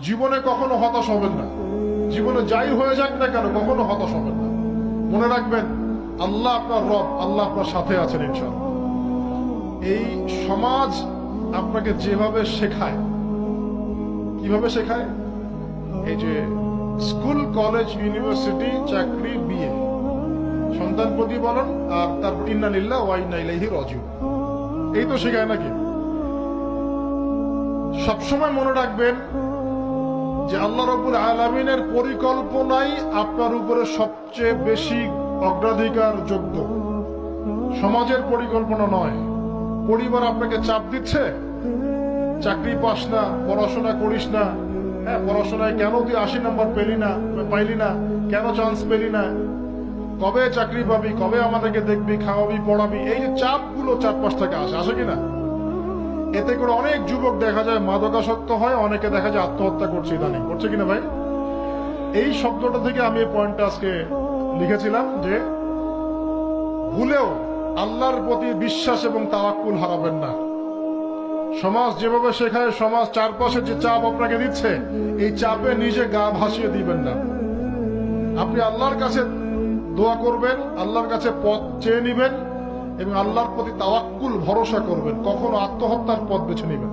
জীবনে কখনো হতাশ হবেন না। জীবনে যাই হয়ে যাক না কেন কখনো হতাশ হবেন না। মনে রাখবেন আল্লাহ আপনার রব, আল্লাহ আপনার সাথে আছেন ইনশাআল্লাহ। এই সমাজ আপনাকে যেভাবে শেখায়, কিভাবে শেখায়, এই যে স্কুল, কলেজ, ইউনিভার্সিটি, চাকরি, বিয়ে, সন্তান প্রতিপালন, আর তারপর ইন্না লিল্লাহি ওয়া ইন্না ইলাইহি রাজিউন, এই তো শেখায় নাকি? সবসময় মনে রাখবেন যে আল্লাহ রাব্বুল আলামিনের পরিকল্পনাই আপনার উপরে সবচেয়ে বেশি অগ্রাধিকার যোগ্য, সমাজের পরিকল্পনা নয়। পরিবার আপনাকে চাপ দিচ্ছে, চাকরি পাস না, পড়াশোনা করিস না, হ্যাঁ পড়াশোনায় কেন তুই 80 নম্বর পাইলি না, কেন চান্স পেলি না, কবে চাকরি পাবি, কবে আমাদেরকে দেখবি, খাওয়াবি, পড়াবি, এই যে চাপগুলো চারপাশ থেকে আসে কিনা, এতে করে অনেক যুবক দেখা যায় মাদকাসক্ত হয়, অনেকে দেখা যায় আত্মহত্যা করছে, ইদানিং করছে কিনা ভাই? এই শব্দটা থেকে আমি এই পয়েন্টটা আজকে লিখেছিলাম যে ভুলেও আল্লাহর প্রতি বিশ্বাস এবং তাওয়াক্কুল হারাবেন না। সমাজ যেভাবে শেখায়, সমাজ চারপাশে যে চাপ আপনাকে দিচ্ছে, এই চাপে নিজে গা ভাসিয়ে দিবেন না। আপনি আল্লাহর কাছে দোয়া করবেন, আল্লাহর কাছে পথ চেয়ে নিবেন এবং আল্লাহর প্রতি তাওয়াক্কুল ভরসা করবেন। কখনো আত্মহত্যার পথ বেছে নিবেন।